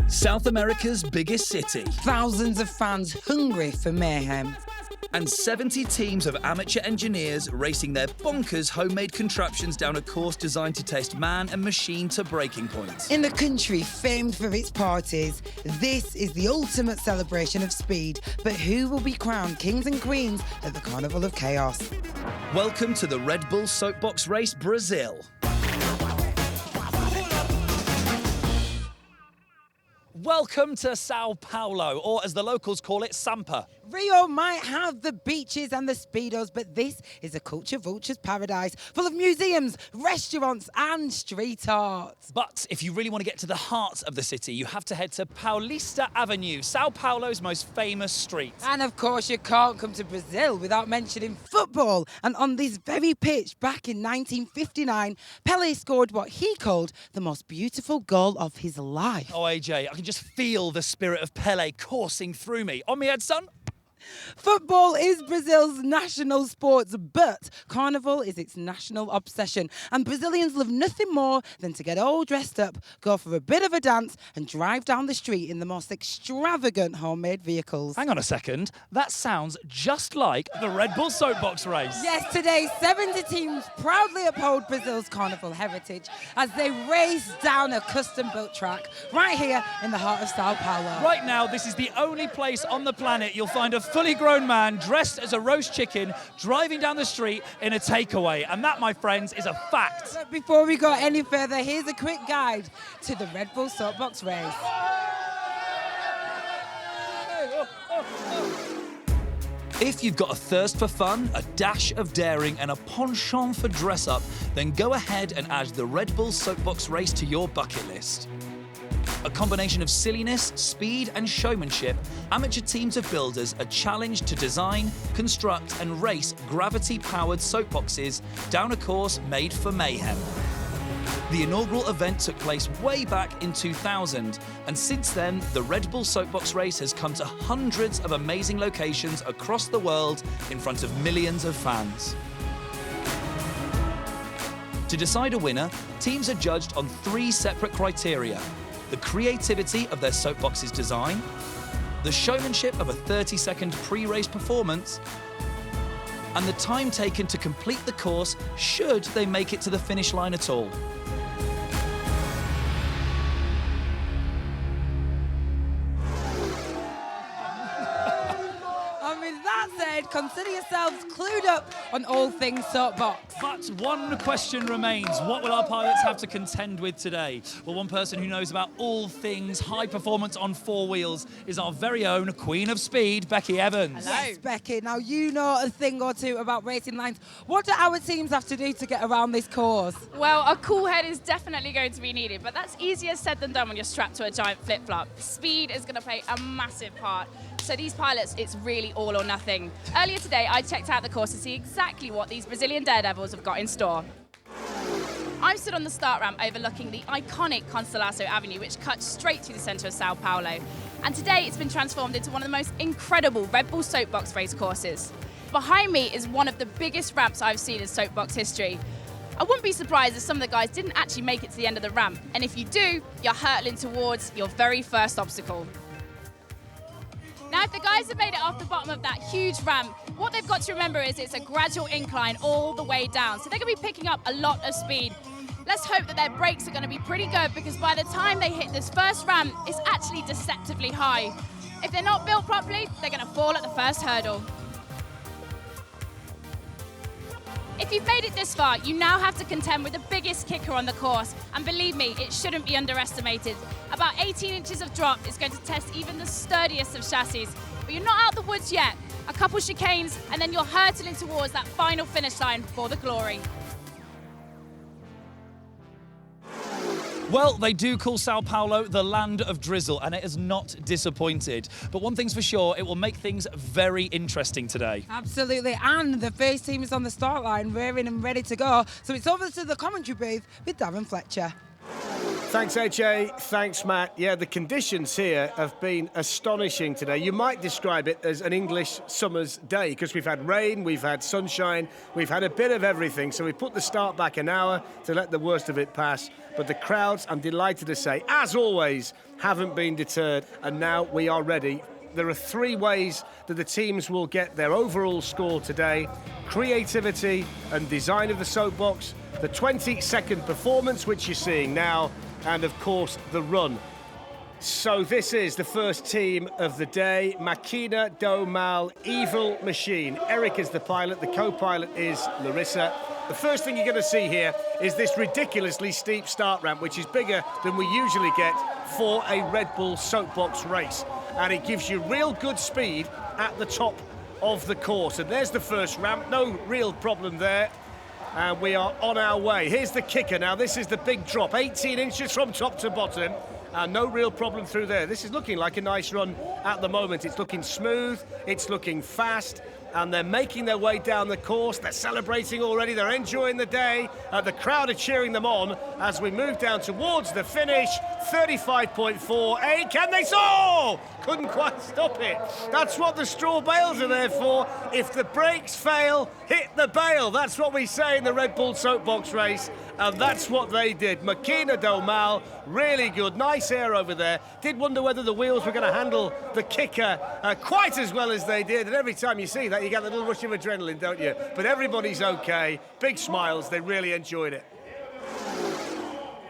South America's biggest city. Thousands of fans hungry for mayhem. And 70 teams of amateur engineers racing their bonkers homemade contraptions down a course designed to test man and machine to breaking points. In the country famed for its parties, this is the ultimate celebration of speed. But who will be crowned kings and queens at the Carnival of Chaos? Welcome to the Red Bull Soapbox Race Brazil. Welcome to Sao Paulo, or as the locals call it, Sampa. Rio might have the beaches and the speedos, but this is a culture vulture's paradise full of museums, restaurants and street art. But if you really want to get to the heart of the city, you have to head to Paulista Avenue, Sao Paulo's most famous street. And of course, you can't come to Brazil without mentioning football. And on this very pitch, back in 1959, Pelé scored what he called the most beautiful goal of his life. Oh, AJ, I can just feel the spirit of Pelé coursing through me. On me head, son. Football is Brazil's national sport, but Carnival is its national obsession. And Brazilians love nothing more than to get all dressed up, go for a bit of a dance and drive down the street in the most extravagant homemade vehicles. Hang on a second. That sounds just like the Red Bull Soapbox race. Yes, today 70 teams proudly uphold Brazil's Carnival heritage as they race down a custom-built track right here in the heart of Sao Paulo. Right now, this is the only place on the planet you'll find a fully grown man dressed as a roast chicken driving down the street in a takeaway. And that, my friends, is a fact. But before we go any further, here's a quick guide to the Red Bull Soapbox race. If you've got a thirst for fun, a dash of daring and a penchant for dress-up, then go ahead and add the Red Bull Soapbox race to your bucket list. A combination of silliness, speed and showmanship, amateur teams of builders are challenged to design, construct and race gravity-powered soapboxes down a course made for mayhem. The inaugural event took place way back in 2000, and since then, the Red Bull Soapbox race has come to hundreds of amazing locations across the world in front of millions of fans. To decide a winner, teams are judged on 3 separate criteria: the creativity of their soapbox's design, the showmanship of a 30-second pre-race performance, and the time taken to complete the course should they make it to the finish line at all. That said, consider yourselves clued up on all things soapbox. But one question remains. What will our pilots have to contend with today? Well, one person who knows about all things high performance on 4 wheels is our very own Queen of Speed, Becky Evans. Hello. Yes, Becky. Now, you know a thing or two about racing lines. What do our teams have to do to get around this course? Well, a cool head is definitely going to be needed, but that's easier said than done when you're strapped to a giant flip-flop. Speed is going to play a massive part. So these pilots, it's really all or nothing. Earlier today, I checked out the course to see exactly what these Brazilian daredevils have got in store. I'm stood on the start ramp overlooking the iconic Consolaço Avenue, which cuts straight through the centre of Sao Paulo. And today, it's been transformed into one of the most incredible Red Bull Soapbox race courses. Behind me is one of the biggest ramps I've seen in Soapbox history. I wouldn't be surprised if some of the guys didn't actually make it to the end of the ramp. And if you do, you're hurtling towards your very first obstacle. Now, if the guys have made it off the bottom of that huge ramp, what they've got to remember is it's a gradual incline all the way down. So they're going to be picking up a lot of speed. Let's hope that their brakes are going to be pretty good, because by the time they hit this first ramp, it's actually deceptively high. If they're not built properly, they're going to fall at the first hurdle. If you've made it this far, you now have to contend with the biggest kicker on the course. And believe me, it shouldn't be underestimated. About 18 inches of drop is going to test even the sturdiest of chassis. But you're not out the woods yet. A couple chicanes, and then you're hurtling towards that final finish line for the glory. Well, they do call Sao Paulo the land of drizzle, and it has not disappointed. But one thing's for sure, it will make things very interesting today. Absolutely, and the first team is on the start line, rearing and ready to go. So it's over to the commentary booth with Darren Fletcher. Thanks, AJ. Thanks, Matt. Yeah, the conditions here have been astonishing today. You might describe it as an English summer's day because we've had rain, we've had sunshine, we've had a bit of everything. So we put the start back an hour to let the worst of it pass. But the crowds, I'm delighted to say, as always, haven't been deterred. And now we are ready. There are 3 ways that the teams will get their overall score today: creativity and design of the soapbox, the 20-second performance, which you're seeing now, and of course the run. So this is the first team of the day: Makina Do Mal, Evil Machine. Eric is the pilot, the co-pilot is Larissa. The first thing you're going to see here is this ridiculously steep start ramp, which is bigger than we usually get for a Red Bull soapbox race. And it gives you real good speed at the top of the course. And there's the first ramp, no real problem there. And we are on our way. Here's the kicker now. This is the big drop, 18 inches from top to bottom. And no real problem through there. This is looking like a nice run at the moment. It's looking smooth, it's looking fast, and they're making their way down the course. They're celebrating already, they're enjoying the day. The crowd are cheering them on as we move down towards the finish. 35.48, can they? Oh! Couldn't quite stop it. That's what the straw bales are there for. If the brakes fail, hit the bale. That's what we say in the Red Bull soapbox race. And that's what they did. Makina Do Mal, really good. Nice air over there. Did wonder whether the wheels were going to handle the kicker quite as well as they did. And every time you see that, you get a little rush of adrenaline, don't you? But everybody's okay. Big smiles. They really enjoyed it.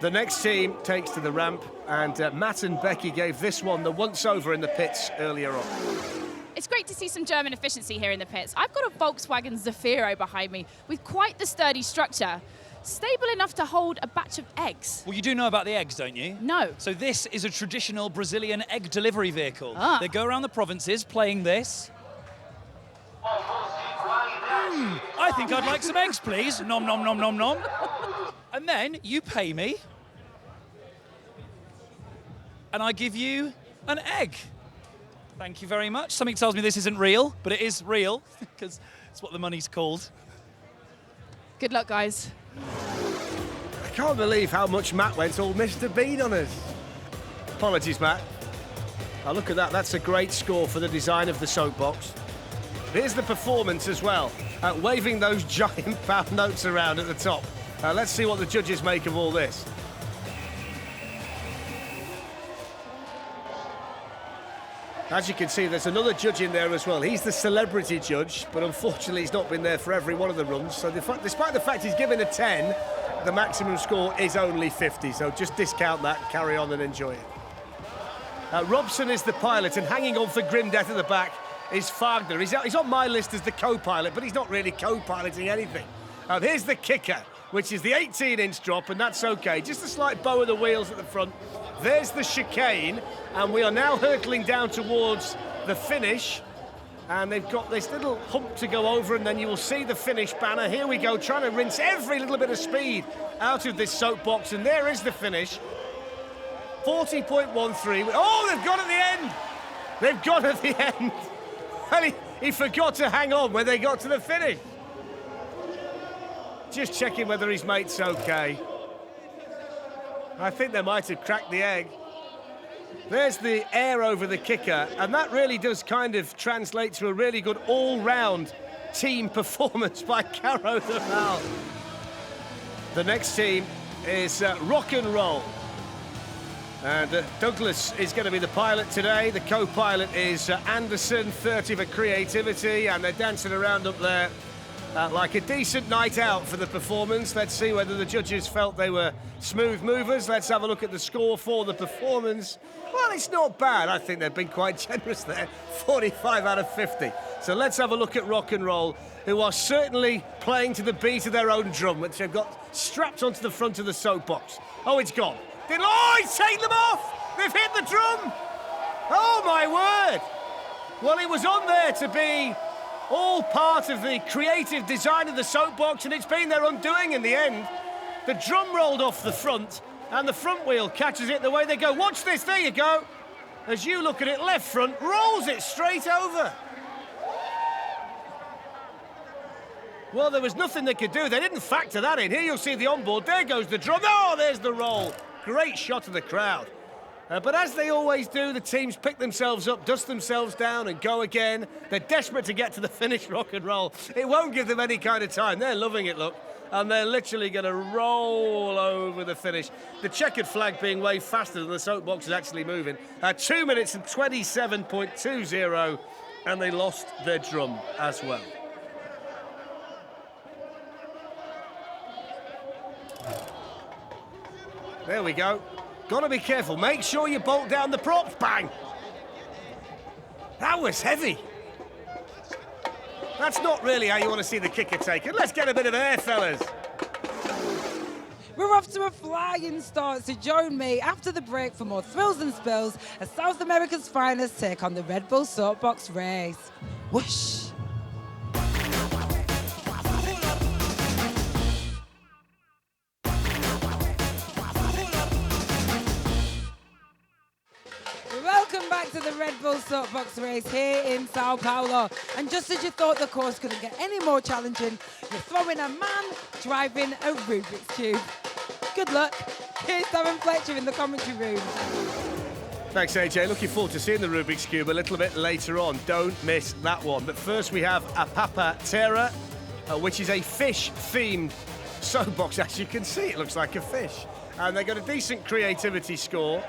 The next team takes to the ramp, and Matt and Becky gave this one the once-over in the pits earlier on. It's great to see some German efficiency here in the pits. I've got a Volkswagen Zafiro behind me with quite the sturdy structure. Stable enough to hold a batch of eggs. Well, you do know about the eggs, don't you? No. So this is a traditional Brazilian egg delivery vehicle. Ah. They go around the provinces playing this. I think I'd like some eggs, please. Nom, nom, nom, nom, nom. And then you pay me, and I give you an egg. Thank you very much. Something tells me this isn't real, but it is real, because it's what the money's called. Good luck, guys. I can't believe how much Matt went all Mr. Bean on us. Apologies, Matt. Now look at that, that's a great score for the design of the soapbox. Here's the performance as well, waving those giant pound notes around at the top. Let's see what the judges make of all this. As you can see, there's another judge in there as well. He's the celebrity judge, but unfortunately he's not been there for every one of the runs. So despite the fact he's given a 10, the maximum score is only 50. So just discount that, carry on and enjoy it. Robson is the pilot, and hanging on for grim death at the back is Fagner. He's on my list as the co-pilot, but he's not really co-piloting anything. Here's the kicker, which is the 18-inch drop, and that's okay. Just a slight bow of the wheels at the front. There's the chicane, and we are now hurtling down towards the finish. And they've got this little hump to go over, and then you will see the finish banner. Here we go, trying to rinse every little bit of speed out of this soapbox, and there is the finish. 40.13. Oh, they've got at the end. They've got at the end. And he forgot to hang on when they got to the finish. Just checking whether his mate's okay. I think they might have cracked the egg. There's the air over the kicker, and that really does kind of translate to a really good all-round team performance by Caro de Mal. The next team is Rock and Roll. And Douglas is going to be the pilot today. The co-pilot is Anderson, 30 for creativity, and they're dancing around up there like a decent night out for the performance. Let's see whether the judges felt they were smooth movers. Let's have a look at the score for the performance. Well, it's not bad. I think they've been quite generous there. 45 out of 50. So let's have a look at Rock and Roll, who are certainly playing to the beat of their own drum, which they've got strapped onto the front of the soapbox. Oh, it's gone. Oh, he's taken them off! They've hit the drum! Oh, my word! Well, it was on there to be all part of the creative design of the soapbox, and it's been their undoing in the end. The drum rolled off the front, and the front wheel catches it the way they go. Watch this, there you go. As you look at it, left front rolls it straight over. Well, there was nothing they could do. They didn't factor that in. Here you'll see the onboard. There goes the drum. Oh, there's the roll. Great shot of the crowd. But as they always do, the teams pick themselves up, dust themselves down and go again. They're desperate to get to the finish, rock and roll. It won't give them any kind of time. They're loving it, look. And they're literally going to roll over the finish. The checkered flag being way faster than the soapbox is actually moving. 2 minutes and 27.20, and they lost their drum as well. There we go. Got to be careful. Make sure you bolt down the props. Bang! That was heavy. That's not really how you want to see the kicker taken. Let's get a bit of air, fellas. We're off to a flying start, so join me after the break for more thrills and spills as South America's finest take on the Red Bull Soapbox race. Whoosh! Welcome back to the Red Bull Soapbox race here in Sao Paulo. And just as you thought the course couldn't get any more challenging, you're throwing a man driving a Rubik's Cube. Good luck. Here's Darren Fletcher in the commentary room. Thanks, AJ. Looking forward to seeing the Rubik's Cube a little bit later on. Don't miss that one. But first we have a Papa Terra, which is a fish-themed soapbox. As you can see, it looks like a fish. And they got a decent creativity score.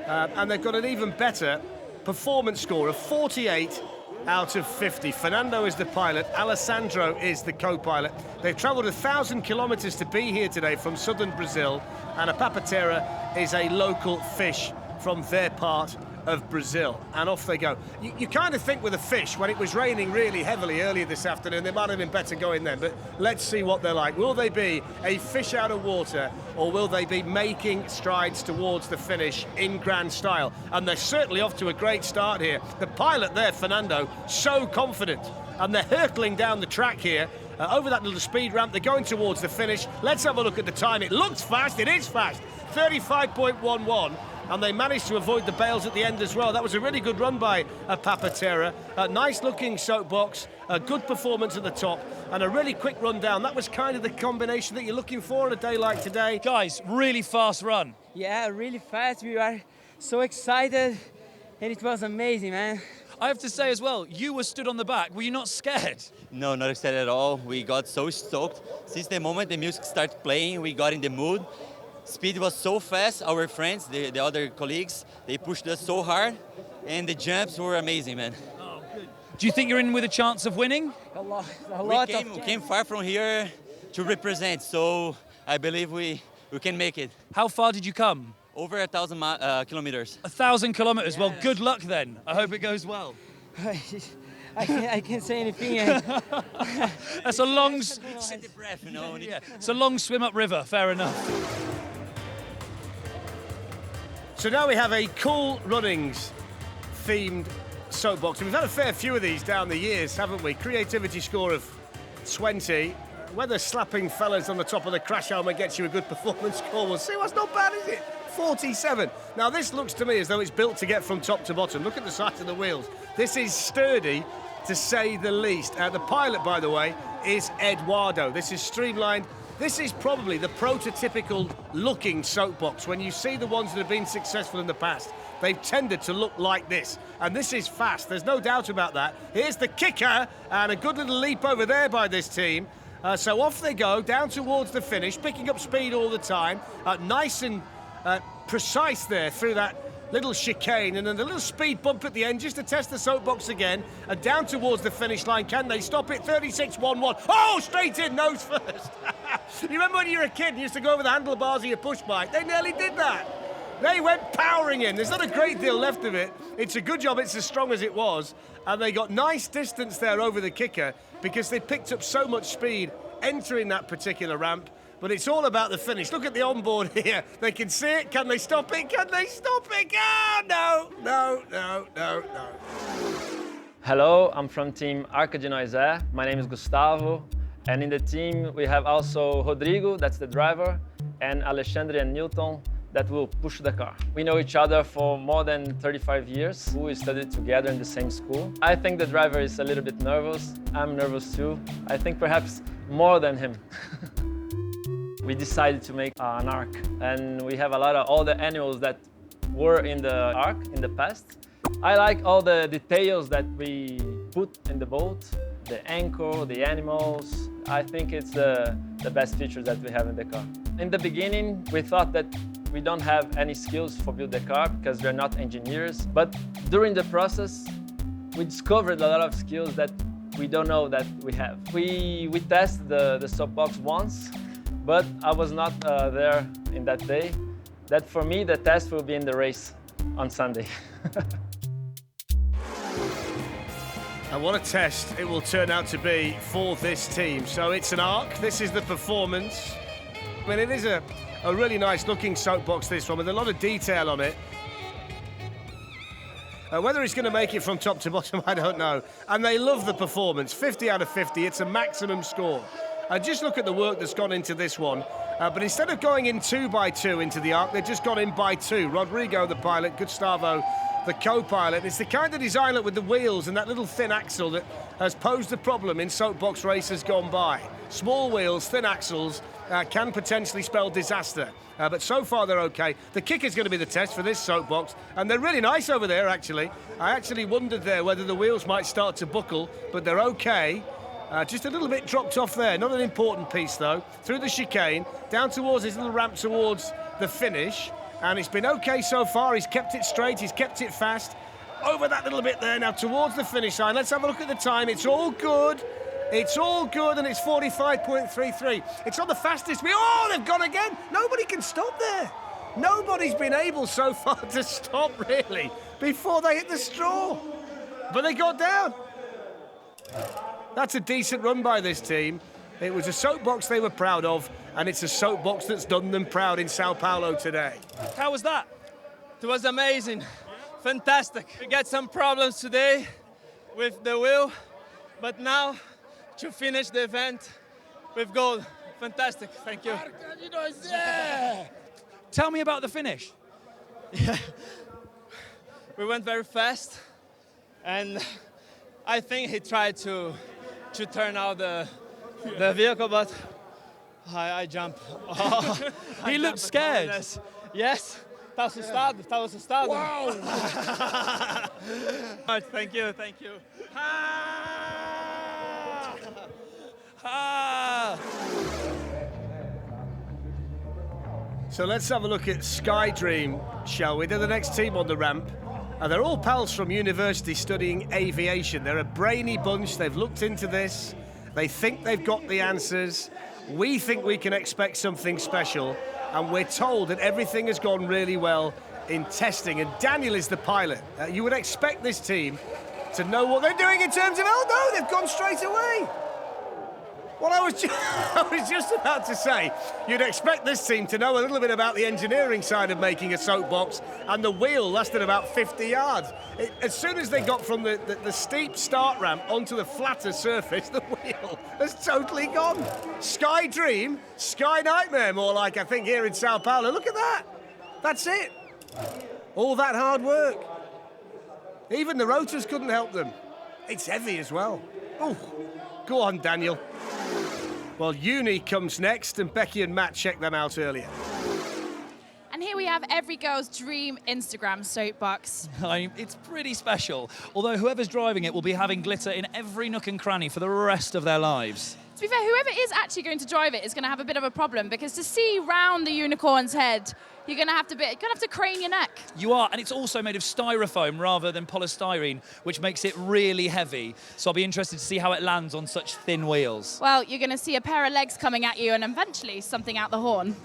And they've got an even better performance score of 48 out of 50. Fernando is the pilot, Alessandro is the co-pilot. They've travelled 1,000 kilometres to be here today from southern Brazil, and a Papatera is a local fish from their part of Brazil. And off they go. You kind of think with a fish, when it was raining really heavily earlier this afternoon, they might have been better going then, but let's see what they're like. Will they be a fish out of water, or will they be making strides towards the finish in grand style? And they're certainly off to a great start here. The pilot there, Fernando, so confident. And they're hurtling down the track here, over that little speed ramp. They're going towards the finish. Let's have a look at the time. It looks fast, it is fast. 35.11. And they managed to avoid the bails at the end as well. That was a really good run by Papatera. A nice-looking soapbox, a good performance at the top, and a really quick run down. That was kind of the combination that you're looking for on a day like today. Guys, really fast run. Yeah, really fast. We are so excited, and it was amazing, man. I have to say as well, you were stood on the back. Were you not scared? No, not excited at all. We got so stoked. Since the moment the music started playing, we got in the mood. Speed was so fast. Our friends, the other colleagues, they pushed us so hard, and the jumps were amazing, man. Oh, good. Do you think you're in with a chance of winning? A lot We came far from here to represent, so I believe we can make it. How far did you come? Over 1,000 kilometers. 1,000 kilometers. Well, good luck then. I hope it goes well. I can't say anything. That's a long. Get the breath, you know. Yeah, it's a long swim upriver. Fair enough. So now we have a Cool Runnings themed soapbox. We've had a fair few of these down the years, haven't we? Creativity score of 20. Whether slapping fellas on the top of the crash helmet gets you a good performance score, we'll see. What's not bad, is it? 47. Now this looks to me as though it's built to get from top to bottom. Look at the size of the wheels. This is sturdy, to say the least. The pilot, by the way, is Eduardo. This is streamlined. This is probably the prototypical looking soapbox. When you see the ones that have been successful in the past, they've tended to look like this. And this is fast, there's no doubt about that. Here's the kicker, and a good little leap over there by this team. So off they go, down towards the finish, picking up speed all the time. Nice and precise there through that little chicane, and then a little speed bump at the end just to test the soapbox again, and down towards the finish line. Can they stop it? 36.11. Oh, straight in, nose first. You remember when you were a kid and you used to go over the handlebars of your push bike? They nearly did that. They went powering in. There's not a great deal left of it. It's a good job it's as strong as it was, and they got nice distance there over the kicker because they picked up so much speed entering that particular ramp. But it's all about the finish. Look at the onboard here. They can see it. Can they stop it? Can they stop it? Ah, no, no, no, no, no. Hello, I'm from team Arca de Noisé. My name is Gustavo. And in the team, we have also Rodrigo, that's the driver, and Alexandre and Newton, that will push the car. We know each other for more than 35 years. We studied together in the same school. I think the driver is a little bit nervous. I'm nervous too. I think perhaps more than him. we decided to make an ark. And we have a lot of all the animals that were in the ark in the past. I like all the details that we put in the boat, the anchor, the animals. I think it's the best feature that we have in the car. In the beginning, we thought that we don't have any skills for build the car because we're not engineers. But during the process, we discovered a lot of skills that we don't know that we have. We tested the Soapbox once, but I was not there in that day. That for me, the test will be in the race on Sunday. And what a test it will turn out to be for this team. So it's an arc, this is the performance. I mean, it is a really nice looking Soapbox, this one, with a lot of detail on it. Whether he's going to make it from top to bottom, I don't know. And they love the performance, 50 out of 50, it's a maximum score. Just look at the work that's gone into this one. But instead of going in 2 by 2 into the arc, they've just gone in by 2. Rodrigo, the pilot, Gustavo, the co-pilot. It's the kind of design with the wheels and that little thin axle that has posed a problem in Soapbox races gone by. Small wheels, thin axles can potentially spell disaster. But so far they're okay. The kick is going to be the test for this Soapbox, and they're really nice over there, actually. I actually wondered there whether the wheels might start to buckle, but they're okay. Just a little bit dropped off there, not an important piece though. Through the chicane, down towards his little ramp towards the finish, and it's been okay so far. He's kept it straight, he's kept it fast. Over that little bit there, now towards the finish line. Let's have a look at the time. It's all good. It's all good, and it's 45.33. It's on the fastest. Oh, they've gone again. Nobody can stop there. Nobody's been able so far to stop, really, before they hit the straw. But they got down. That's a decent run by this team. It was a Soapbox they were proud of, and it's a Soapbox that's done them proud in Sao Paulo today. How was that? It was amazing, fantastic. We got some problems today with the wheel, but now to finish the event with gold. Fantastic, thank you. Tell me about the finish. Yeah. We went very fast, and I think he tried to turn out the vehicle, but I jumped. He looked scared. Yes, estava assustado. Wow. Thank you, thank you. So let's have a look at Skydream, shall we? They're the next team on the ramp. They're all pals from university studying aviation. They're a brainy bunch. They've looked into this. They think they've got the answers. We think we can expect something special. And we're told that everything has gone really well in testing. And Daniel is the pilot. You would expect this team to know what they're doing in terms of, oh no, they've gone straight away. Well, I was just about to say, you'd expect this team to know a little bit about the engineering side of making a Soapbox, and the wheel lasted about 50 yards. As soon as they got from the steep start ramp onto the flatter surface, the wheel has totally gone. Sky Dream, Sky Nightmare, more like, I think, here in Sao Paulo. Look at that. That's it. All that hard work. Even the rotors couldn't help them. It's heavy as well. Oh, go on, Daniel. Well, Uni comes next, and Becky and Matt checked them out earlier. And here we have every girl's dream Instagram Soapbox. It's pretty special, although whoever's driving it will be having glitter in every nook and cranny for the rest of their lives. To be fair, whoever is actually going to drive it is going to have a bit of a problem, because to see round the unicorn's head, you're going to have to crane your neck. You are, and it's also made of styrofoam rather than polystyrene, which makes it really heavy. So I'll be interested to see how it lands on such thin wheels. Well, you're going to see a pair of legs coming at you and eventually something out the horn.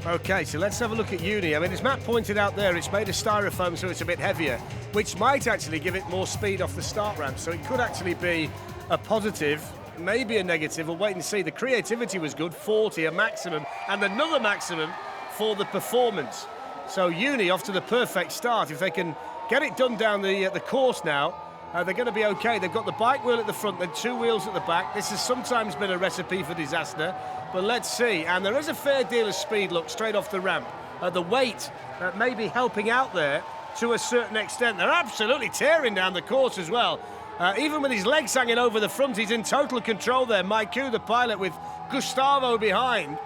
Okay, so let's have a look at Uni. I mean, as Matt pointed out there, it's made of styrofoam, so it's a bit heavier, which might actually give it more speed off the start ramp. So it could actually be a positive, maybe a negative. We'll wait and see. The creativity was good, 40, a maximum, and another maximum for the performance. So Uni off to the perfect start. If they can get it done down the course now, they're going to be okay. They've got the bike wheel at the front, then 2 wheels at the back. This has sometimes been a recipe for disaster, but let's see. And there is a fair deal of speed, look, straight off the ramp. The weight may be helping out there to a certain extent. They're absolutely tearing down the course as well. Even with his legs hanging over the front, he's in total control there. Maiku, the pilot, with Gustavo behind.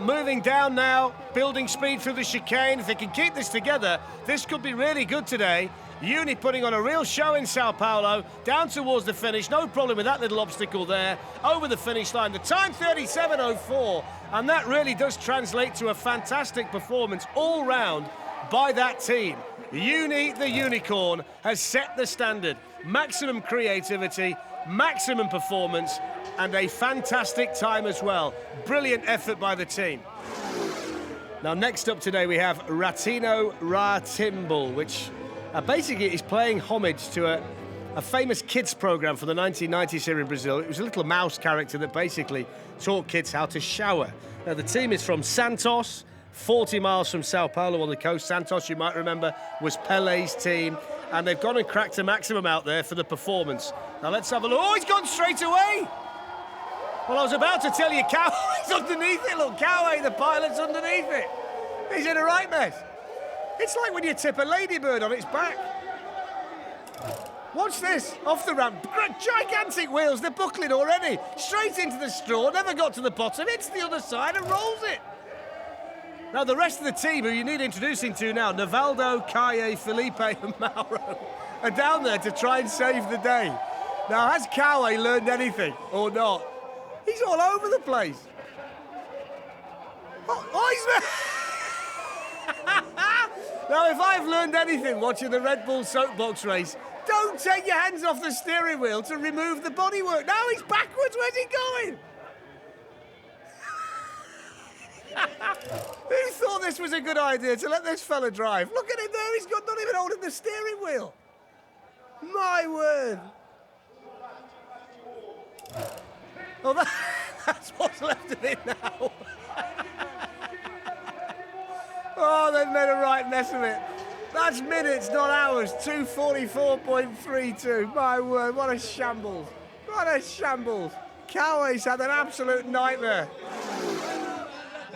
Moving down now, building speed through the chicane. If they can keep this together, this could be really good today. Uni putting on a real show in Sao Paulo, down towards the finish. No problem with that little obstacle there. Over the finish line. The time 37.04, and that really does translate to a fantastic performance all round by that team. Uni, the unicorn, has set the standard. Maximum creativity, maximum performance, and a fantastic time as well. Brilliant effort by the team. Now, next up today, we have Ratino Ratimbul, which basically is paying homage to a famous kids program from the 1990s here in Brazil. It was a little mouse character that basically taught kids how to shower. Now, the team is from Santos, 40 miles from Sao Paulo on the coast. Santos, you might remember, was Pele's team, and they've gone and cracked a maximum out there for the performance. Now, let's have a look. Oh, he's gone straight away! Well, I was about to tell you, Coway's underneath it. Look, Coway, the pilot's underneath it. He's in a right mess. It's like when you tip a ladybird on its back. Watch this, off the ramp. Gigantic wheels, they're buckling already. Straight into the straw, never got to the bottom, hits the other side and rolls it. Now, the rest of the team, who you need introducing to now, Navaldo, Kaye, Felipe and Mauro, are down there to try and save the day. Now, has Kaye learned anything or not? He's all over the place. Oh, he's... Now, if I've learned anything watching the Red Bull Soapbox race, don't take your hands off the steering wheel to remove the bodywork. Now he's backwards. Where's he going? Who thought this was a good idea to let this fella drive? Look at him there. He's got not even holding the steering wheel. My word. Well, that's what's left of it now. Oh, they've made a right mess of it. That's minutes, not hours. 2:44.32. My word, what a shambles. What a shambles. Coway's had an absolute nightmare.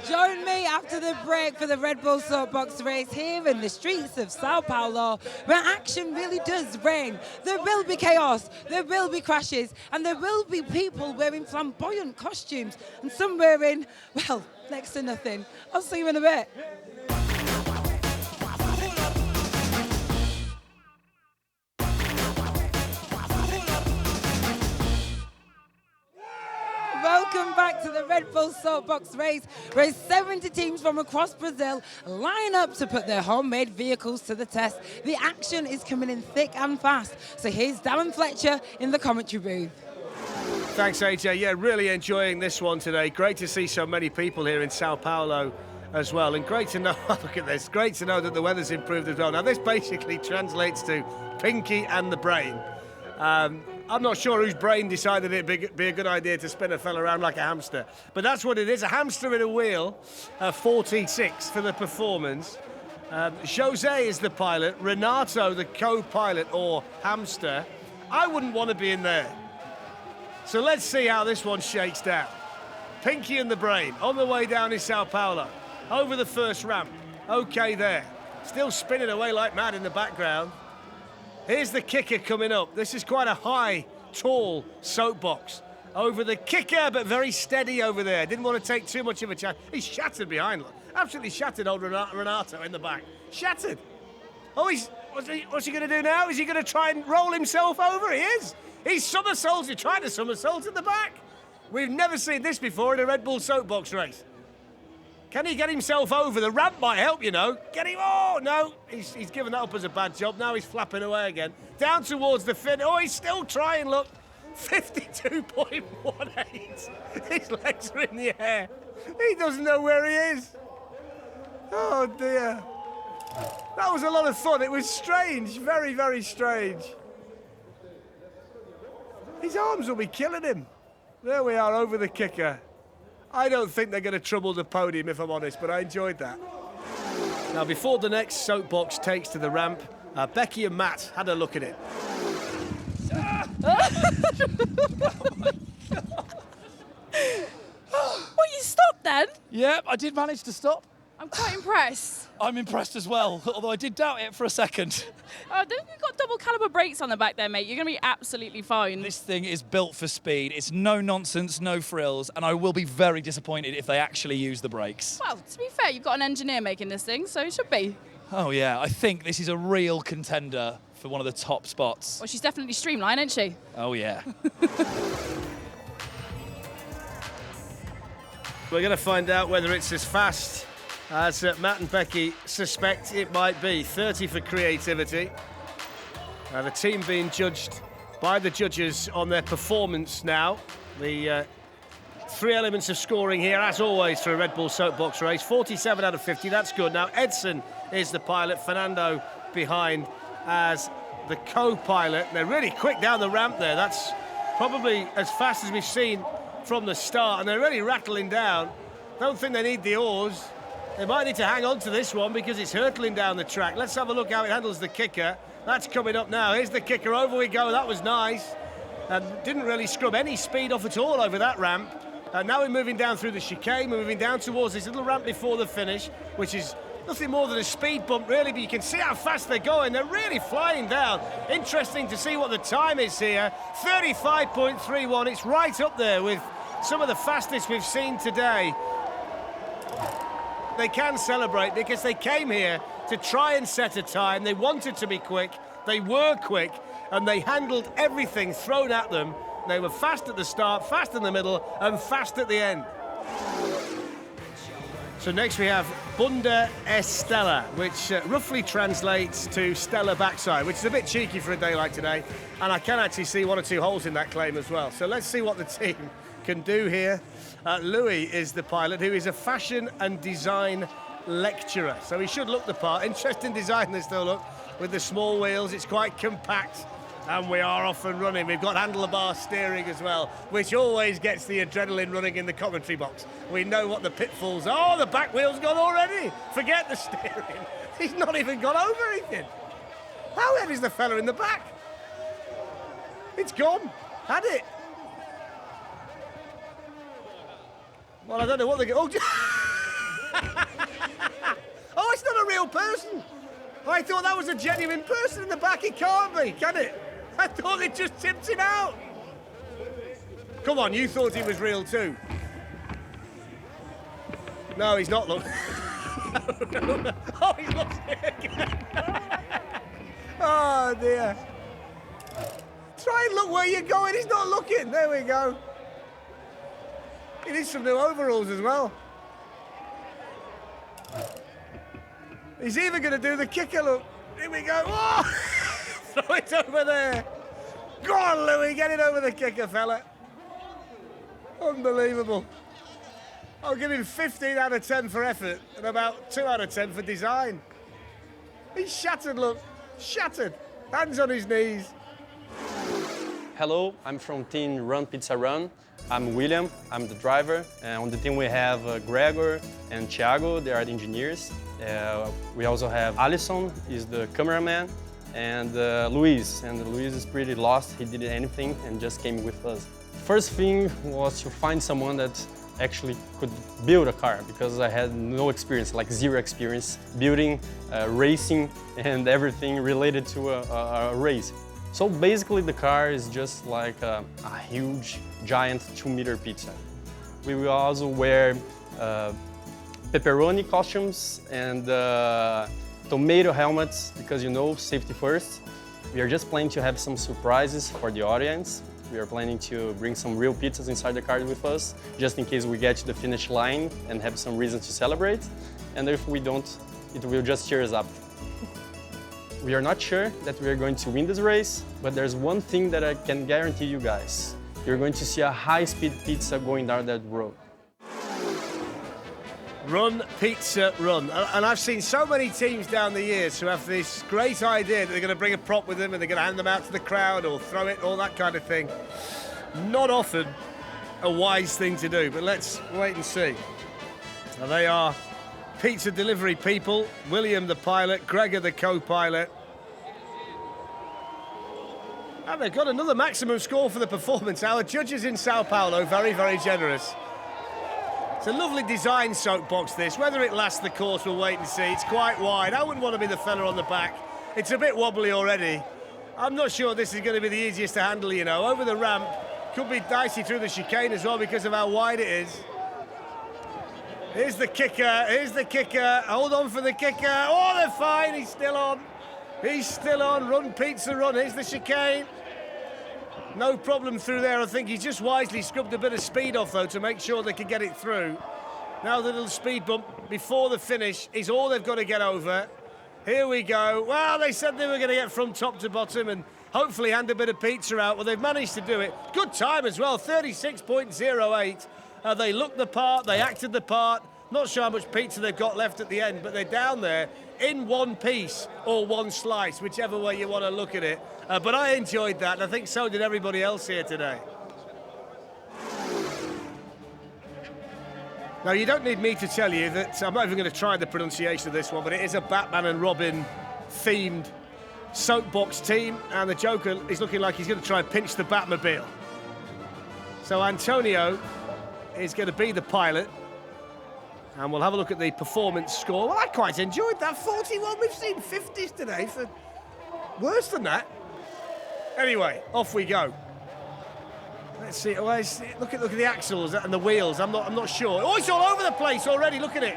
Join me after the break for the Red Bull Soapbox race here in the streets of Sao Paulo, where action really does reign. There will be chaos, there will be crashes, and there will be people wearing flamboyant costumes, and some wearing, well, next to nothing. I'll see you in a bit. Welcome back to the Red Bull Soapbox race, where 70 teams from across Brazil line up to put their homemade vehicles to the test. The action is coming in thick and fast. So here's Darren Fletcher in the commentary booth. Thanks, AJ. Yeah, really enjoying this one today. Great to see so many people here in Sao Paulo as well. And great to know, look at this, great to know that the weather's improved as well. Now, this basically translates to Pinky and the Brain. I'm not sure whose brain decided it'd be a good idea to spin a fella around like a hamster. But that's what it is, a hamster in a wheel, 46 for the performance. Jose is the pilot, Renato the co-pilot or hamster. I wouldn't want to be in there. So let's see how this one shakes down. Pinky and the Brain on the way down in Sao Paulo, over the first ramp. Okay there, still spinning away like mad in the background. Here's the kicker coming up. This is quite a high, tall soapbox. Over the kicker, but very steady over there. Didn't want to take too much of a chance. He's shattered behind. Look. Absolutely shattered, old Renato in the back. Shattered. Oh, what's he going to do now? Is he going to try and roll himself over? He is. He's somersaults. He's trying to somersault in the back. We've never seen this before in a Red Bull Soapbox race. Can he get himself over? The ramp might help, you know. Get him, oh, no. He's given that up as a bad job. Now he's flapping away again. Down towards the fin. Oh, he's still trying, look. 52.18. His legs are in the air. He doesn't know where he is. Oh, dear. That was a lot of fun. It was strange, very, very strange. His arms will be killing him. There we are, over the kicker. I don't think they're going to trouble the podium, if I'm honest, but I enjoyed that. Now, before the next soapbox takes to the ramp, Becky and Matt had a look at it. Well, you stopped then? Yep, I did manage to stop. I'm quite impressed. I'm impressed as well, although I did doubt it for a second. Oh, you've got double caliber brakes on the back there, mate. You're going to be absolutely fine. This thing is built for speed. It's no nonsense, no frills, and I will be very disappointed if they actually use the brakes. Well, to be fair, you've got an engineer making this thing, so it should be. Oh yeah, I think this is a real contender for one of the top spots. Well, she's definitely streamlined, isn't she? Oh yeah. We're going to find out whether it's as fast as Matt and Becky suspect it might be. 30 for creativity. The team being judged by the judges on their performance now. The 3 elements of scoring here, as always, for a Red Bull Soapbox race. 47 out of 50, that's good. Now, Edson is the pilot, Fernando behind as the co-pilot. They're really quick down the ramp there. That's probably as fast as we've seen from the start, and they're really rattling down. Don't think they need the oars. They might need to hang on to this one because it's hurtling down the track. Let's have a look how it handles the kicker. That's coming up now. Here's the kicker. Over we go. That was nice. And didn't really scrub any speed off at all over that ramp. Now we're moving down through the chicane. We're moving down towards this little ramp before the finish, which is nothing more than a speed bump, really, but you can see how fast they're going. They're really flying down. Interesting to see what the time is here. 35.31. It's right up there with some of the fastest we've seen today. They can celebrate because they came here to try and set a time. They wanted to be quick. They were quick, and they handled everything thrown at them. They were fast at the start, fast in the middle, and fast at the end. So next we have Bunda Estella, which roughly translates to Stella backside, which is a bit cheeky for a day like today. And I can actually see 1 or 2 holes in that claim as well. So let's see what the team can do here. Louis is the pilot, who is a fashion and design lecturer. So he should look the part. Interesting design this though, look, with the small wheels. It's quite compact. And we are off and running. We've got handlebar steering as well, which always gets the adrenaline running in the commentary box. We know what the pitfalls are. Oh, the back wheel's gone already. Forget the steering. He's not even gone over anything. How heavy is the fella in the back? It's gone. Had it. Well, I don't know what they're going to... Oh, it's not a real person. I thought that was a genuine person in the back. It can't be, can it? I thought it just tipped him out. Come on, you thought he was real too. No, he's not. Look. Oh, he's lost it again. Oh, dear. Try and look where you're going. He's not looking. There we go. He needs some new overalls as well. He's even going to do the kicker, look. Here we go. Oh! Throw it over there. Go on, Louis, get it over the kicker, fella. Unbelievable. I'll give him 15 out of 10 for effort and about 2 out of 10 for design. He's shattered, look. Shattered. Hands on his knees. Hello, I'm from team Run Pizza Run. I'm William, I'm the driver. And on the team we have Gregor and Thiago, they are the engineers. We also have Alisson, he's the cameraman, and Luis. And Luis is pretty lost, he didn't anything and just came with us. First thing was to find someone that actually could build a car, because I had no experience, like 0 experience, building, racing, and everything related to a race. So basically the car is just like a huge, giant 2-meter pizza. We will also wear pepperoni costumes and tomato helmets, because you know, safety first. We are just planning to have some surprises for the audience. We are planning to bring some real pizzas inside the car with us, just in case we get to the finish line and have some reason to celebrate. And if we don't, it will just cheer us up. We are not sure that we are going to win this race, but there's one thing that I can guarantee you guys. You're going to see a high-speed pizza going down that road. Run, pizza, run. And I've seen so many teams down the years who have this great idea that they're going to bring a prop with them and they're going to hand them out to the crowd or throw it, all that kind of thing. Not often a wise thing to do, but let's wait and see. Now they are pizza delivery people. William the pilot, Gregor the co-pilot. And they've got another maximum score for the performance. Our judges in Sao Paulo, very, very generous. It's a lovely design soapbox, this. Whether it lasts the course, we'll wait and see. It's quite wide. I wouldn't want to be the fella on the back. It's a bit wobbly already. I'm not sure this is going to be the easiest to handle, you know. Over the ramp, could be dicey through the chicane as well because of how wide it is. Here's the kicker, here's the kicker. Hold on for the kicker. Oh, they're fine, he's still on. He's still on, run pizza run. Here's the chicane. No problem through there. I think he's just wisely scrubbed a bit of speed off, though, to make sure they can get it through. Now the little speed bump before the finish is all they've got to get over. Here we go. Well, they said they were going to get from top to bottom and hopefully hand a bit of pizza out. Well, they've managed to do it. Good time as well, 36.08. They looked the part, they acted the part. Not sure how much pizza they've got left at the end, but they're down there in one piece or one slice, whichever way you want to look at it. But I enjoyed that, and I think so did everybody else here today. Now, you don't need me to tell you that I'm not even going to try the pronunciation of this one, but it is a Batman and Robin themed soapbox team, and the Joker is looking like he's going to try and pinch the Batmobile. So Antonio is going to be the pilot, and we'll have a look at the performance score. Well, I quite enjoyed that 41. We've seen 50s today for worse than that. Anyway, off we go. Let's see. Look at the axles and the wheels. I'm not sure. Oh, it's all over the place already. Look at it.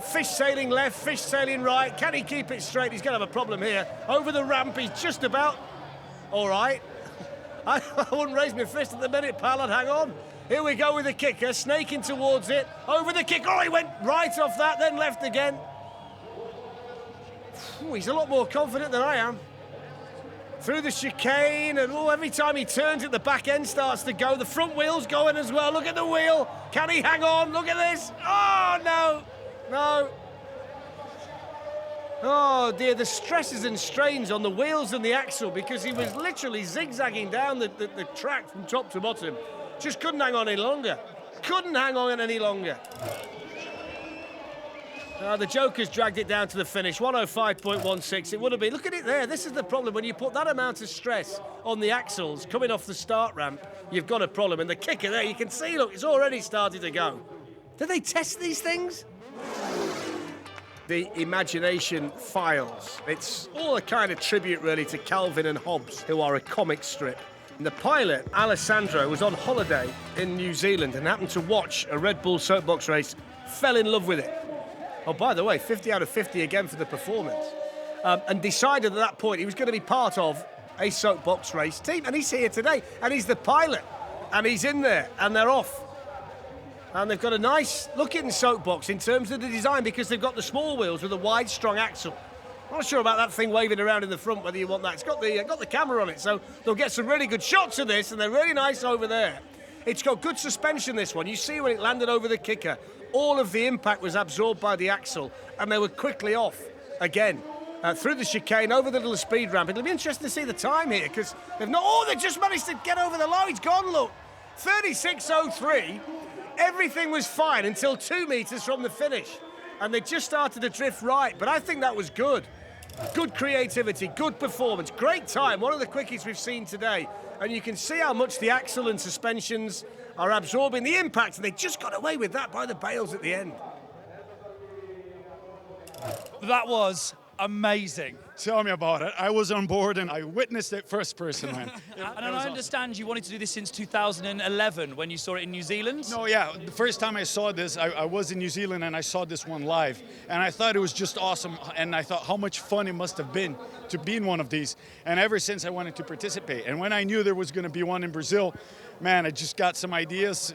Fish sailing left, fish sailing right. Can he keep it straight? He's going to have a problem here. Over the ramp, he's just about all right. I wouldn't raise my fist at the minute, pal. I'd hang on. Here we go with the kicker, snaking towards it. Over the kick. Oh, he went right off that, then left again. Ooh, he's a lot more confident than I am. Through the chicane, and every time he turns it, the back end starts to go. The front wheel's going as well. Look at the wheel. Can he hang on? Look at this. Oh, no. No. Oh, dear, the stresses and strains on the wheels and the axle because he was literally zigzagging down the track from top to bottom. Just couldn't hang on any longer. Couldn't hang on any longer. The Joker's dragged it down to the finish, 105.16. It would have been. Look at it there. This is the problem. When you put that amount of stress on the axles coming off the start ramp, you've got a problem. And the kicker there, you can see, look, it's already started to go. Do they test these things? The Imagination Files. It's all a kind of tribute, really, to Calvin and Hobbes, who are a comic strip. And the pilot, Alessandro, was on holiday in New Zealand and happened to watch a Red Bull soapbox race, fell in love with it. Oh, by the way, 50 out of 50 again for the performance. And decided at that point he was going to be part of a soapbox race team. And he's here today, and he's the pilot. And he's in there, and they're off. And they've got a nice looking soapbox in terms of the design because they've got the small wheels with a wide, strong axle. I'm not sure about that thing waving around in the front, whether you want that. It's got the camera on it, so they'll get some really good shots of this, and they're really nice over there. It's got good suspension, this one. You see when it landed over the kicker, all of the impact was absorbed by the axle, and they were quickly off again. Through the chicane, over the little speed ramp. It'll be interesting to see the time here, because they've not... Oh, they just managed to get over the line. It's gone, look. 36.03. Everything was fine until 2 meters from the finish. And they just started to drift right, but I think that was good. Good creativity, good performance, great time, one of the quickest we've seen today. And you can see how much the axle and suspensions are absorbing the impact, and they just got away with that by the bales at the end. That was amazing. Tell me about it. I was on board and I witnessed it first person, man. And I understand you wanted to do this since 2011 when you saw it in New Zealand? No, yeah. The first time I saw this, I was in New Zealand and I saw this one live. And I thought it was just awesome. And I thought how much fun it must have been to be in one of these. And ever since I wanted to participate. And when I knew there was going to be one in Brazil, man, I just got some ideas.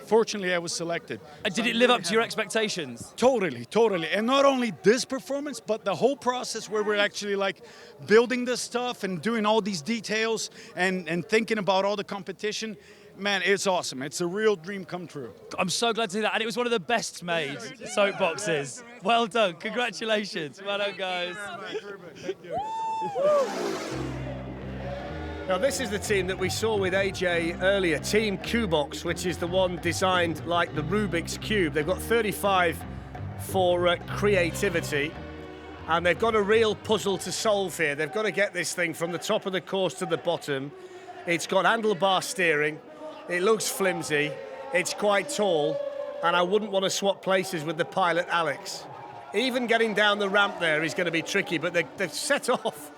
Fortunately, I was selected. And did it live up to your expectations? Totally, totally. And not only this performance, but the whole process where we're actually like building this stuff and doing all these details and thinking about all the competition. Man, it's awesome. It's a real dream come true. I'm so glad to see that. And it was one of the best made soapboxes. Well done. Congratulations. Well done, guys. Thank you. Now, this is the team that we saw with AJ earlier, Team Cubox, which is the one designed like the Rubik's Cube. They've got 35 for creativity, and they've got a real puzzle to solve here. They've got to get this thing from the top of the course to the bottom. It's got handlebar steering. It looks flimsy. It's quite tall. and I wouldn't want to swap places with the pilot, Alex. Even getting down the ramp there is going to be tricky, but they've set off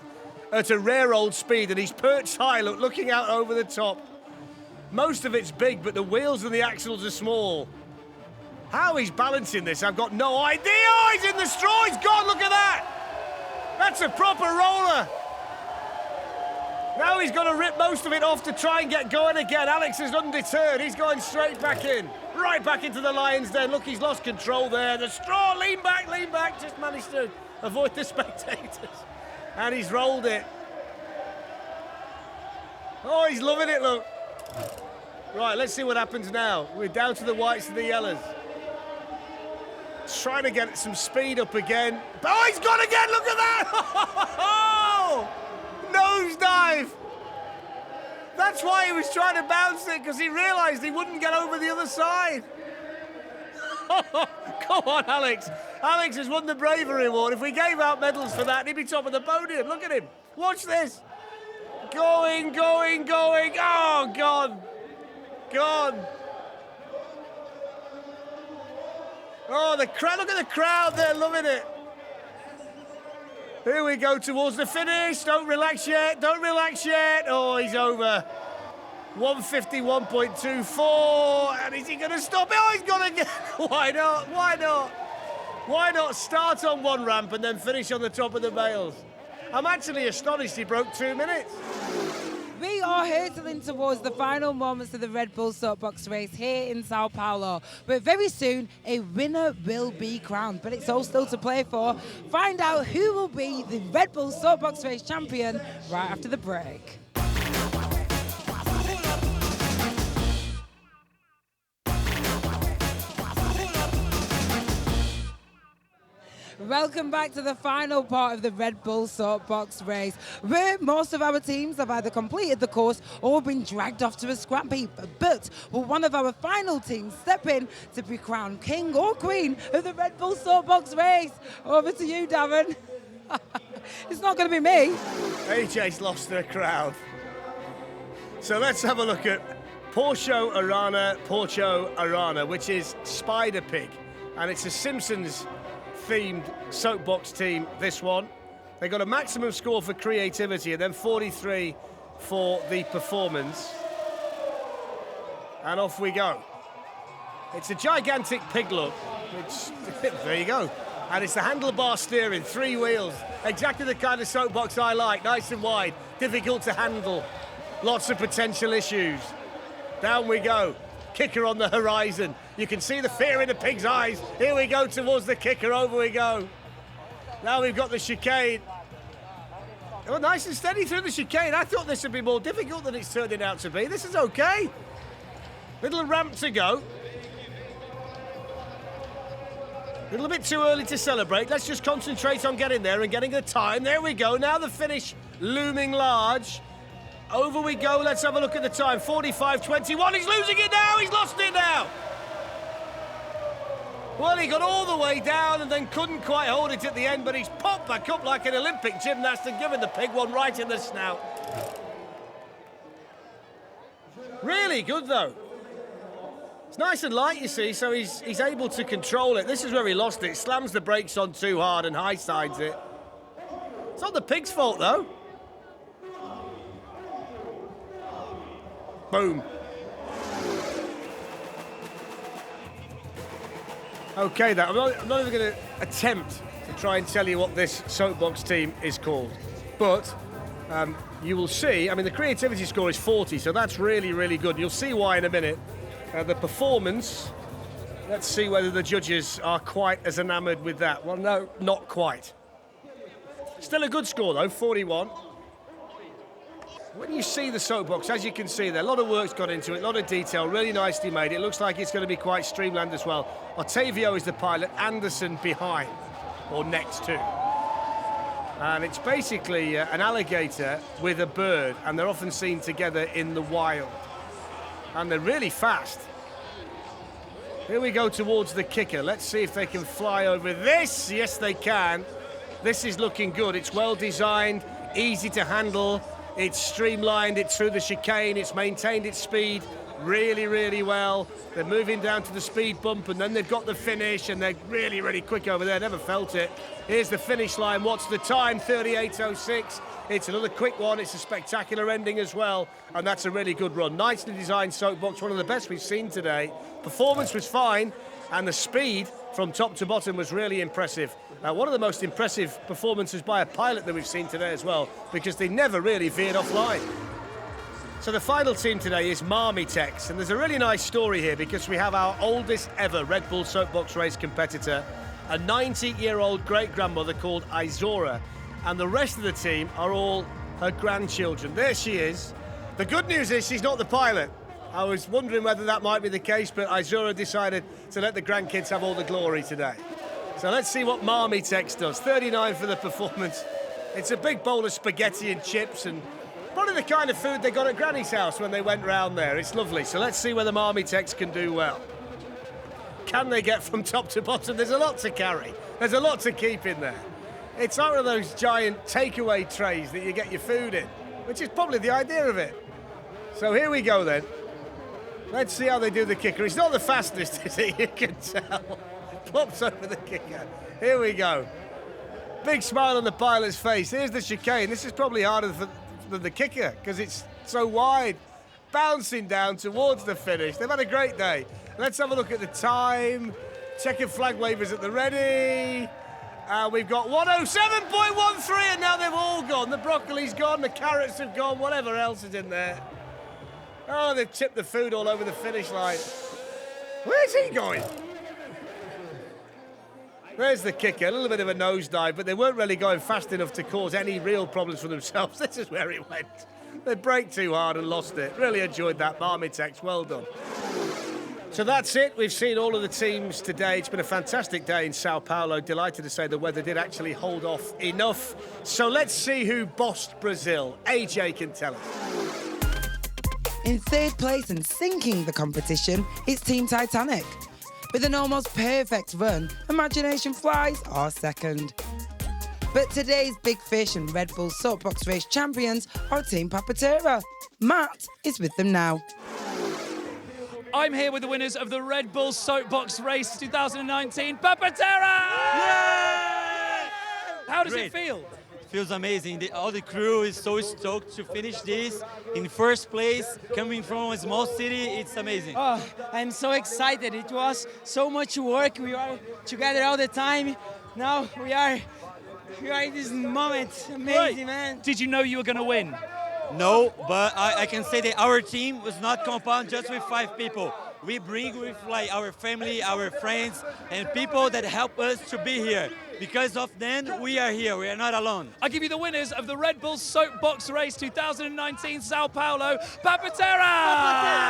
at a rare old speed, and he's perched high, looking out over the top. Most of it's big, but the wheels and the axles are small. How he's balancing this, I've got no idea. Oh, he's in the straw, he's gone, look at that. That's a proper roller. Now he's got to rip most of it off to try and get going again. Alex is undeterred, he's going straight back in. Right back into the lion's den. Look, he's lost control there. The straw, lean back, just managed to avoid the spectators. And he's rolled it. Oh, he's loving it, look. Right, let's see what happens now. We're down to the whites and the yellows. Trying to get some speed up again. Oh, he's gone again, look at that! Oh, nosedive! That's why he was trying to bounce it, because he realised he wouldn't get over the other side. Come on, Alex. Alex has won the bravery award. If we gave out medals for that, he'd be top of the podium. Look at him. Watch this. Going. Oh, gone. Oh, the crowd. Look at the crowd. They're loving it. Here we go towards the finish. Don't relax yet. Oh, he's over. 151.24. And is he going to stop it? Oh, he's gone again. Why not start on one ramp and then finish on the top of the bales? I'm actually astonished he broke 2 minutes. We are hurtling towards the final moments of the Red Bull Soapbox race here in Sao Paulo. But very soon, a winner will be crowned. But it's all still to play for. Find out who will be the Red Bull Soapbox race champion right after the break. Welcome back to the final part of the Red Bull Soapbox race, where most of our teams have either completed the course or been dragged off to a scrap heap. But will one of our final teams step in to be crowned king or queen of the Red Bull Soapbox race? Over to you, Darren. It's not going to be me. AJ's lost their crowd. So let's have a look at Porcho Arana, which is Spider Pig. And it's a Simpsons themed soapbox team, this one. They got a maximum score for creativity and then 43 for the performance. And off we go. It's a gigantic pig look, which, there you go. And it's the handlebar steering, 3 wheels. Exactly the kind of soapbox I like, nice and wide, difficult to handle. Lots of potential issues. Down we go. Kicker on the horizon. You can see the fear in the pig's eyes. Here we go towards the kicker, over we go. Now we've got the chicane. Oh, nice and steady through the chicane. I thought this would be more difficult than it's turning out to be. This is okay. Little ramp to go. A little bit too early to celebrate. Let's just concentrate on getting there and getting the time. There we go. Now the finish looming large. Over we go, let's have a look at the time. 45.21, he's losing it now, he's lost it now. Well, he got all the way down and then couldn't quite hold it at the end, but he's popped back up like an Olympic gymnast and given the pig one right in the snout. Really good, though. It's nice and light, you see, so he's able to control it. This is where he lost it. Slams the brakes on too hard and high sides it. It's not the pig's fault, though. Boom. Okay, then. I'm not even going to attempt to try and tell you what this soapbox team is called. But you will see, I mean, the creativity score is 40, so that's really, really good. You'll see why in a minute. The performance, let's see whether the judges are quite as enamoured with that. Well, no, not quite. Still a good score, though, 41. When you see the soapbox, as you can see there, a lot of work's gone into it, a lot of detail, really nicely made. It looks like it's going to be quite streamlined as well. Ottavio is the pilot, Anderson behind, or next to. And it's basically an alligator with a bird, and they're often seen together in the wild. And they're really fast. Here we go towards the kicker. Let's see if they can fly over this. Yes, they can. This is looking good. It's well designed, easy to handle. It's streamlined, it's through the chicane, it's maintained its speed really, really well. They're moving down to the speed bump, and then they've got the finish, and they're really, really quick over there. Never felt it. Here's the finish line. What's the time? 38.06. It's another quick one. It's a spectacular ending as well, and that's a really good run. Nicely designed Soapbox, one of the best we've seen today. Performance was fine, and the speed from top to bottom was really impressive. One of the most impressive performances by a pilot that we've seen today as well, because they never really veered offline. So the final team today is Marmitex, and there's a really nice story here because we have our oldest ever Red Bull Soapbox race competitor, a 90-year-old great-grandmother called Izora, and the rest of the team are all her grandchildren. There she is. The good news is she's not the pilot. I was wondering whether that might be the case, but Izora decided to let the grandkids have all the glory today. So let's see what Marmitex does. 39 for the performance. It's a big bowl of spaghetti and chips, and probably the kind of food they got at Granny's house when they went round there. It's lovely. So let's see whether Marmitex can do well. Can they get from top to bottom? There's a lot to carry. There's a lot to keep in there. It's like one of those giant takeaway trays that you get your food in, which is probably the idea of it. So here we go then. Let's see how they do the kicker. It's not the fastest, is it? You can tell. Plops over the kicker. Here we go. Big smile on the pilot's face. Here's the chicane. This is probably harder than the kicker because it's so wide. Bouncing down towards the finish. They've had a great day. Let's have a look at the time. Checkered flag wavers at the ready. We've got 107.13, and now they've all gone. The broccoli's gone, the carrots have gone, whatever else is in there. Oh, they've tipped the food all over the finish line. Where's he going? There's the kicker, a little bit of a nosedive, but they weren't really going fast enough to cause any real problems for themselves. This is where it went. They braked too hard and lost it. Really enjoyed that, Marmitex, well done. So that's it. We've seen all of the teams today. It's been a fantastic day in Sao Paulo. Delighted to say the weather did actually hold off enough. So let's see who bossed Brazil. AJ can tell us. In third place and sinking the competition is Team Titanic. With an almost perfect run, Imagination Flies are second. But today's Big Fish and Red Bull Soapbox Race champions are Team Papatera. Matt is with them now. I'm here with the winners of the Red Bull Soapbox Race 2019, Papatera! Yay! How does Great. it feel? Feels amazing. All the crew is so stoked to finish this in first place. Coming from a small city, it's amazing. Oh, I'm so excited. It was so much work. We are together all the time. Now we are in this moment. Amazing, man. Did you know you were going to win? No, but I can say that our team was not compound just with 5 people. We bring with like our family, our friends, and people that help us to be here. Because of them, we are here. We are not alone. I give you the winners of the Red Bull Soapbox Race 2019 Sao Paulo, Papatera!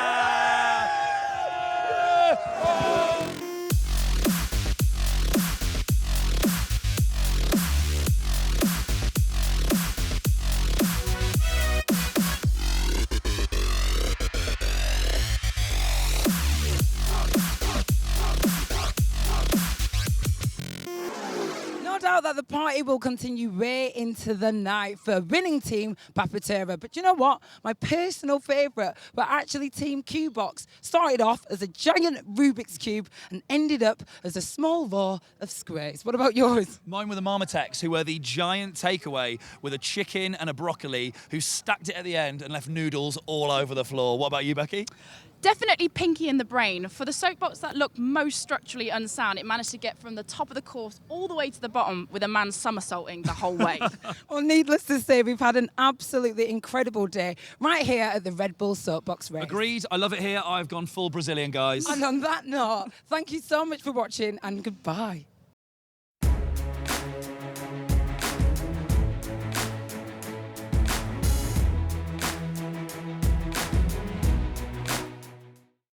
Out that the party will continue way into the night for winning team Papatera. But you know what? My personal favourite were actually Team Q-Box. Started off as a giant Rubik's Cube and ended up as a small raw of squares. What about yours? Mine were the Marmitex, who were the giant takeaway with a chicken and a broccoli, who stacked it at the end and left noodles all over the floor. What about you, Becky? Definitely Pinky in the Brain. For the soapbox that looked most structurally unsound, it managed to get from the top of the course all the way to the bottom with a man somersaulting the whole way. Well, needless to say, we've had an absolutely incredible day right here at the Red Bull Soapbox Race. Agreed. I love it here. I've gone full Brazilian, guys. And on that note, thank you so much for watching and goodbye.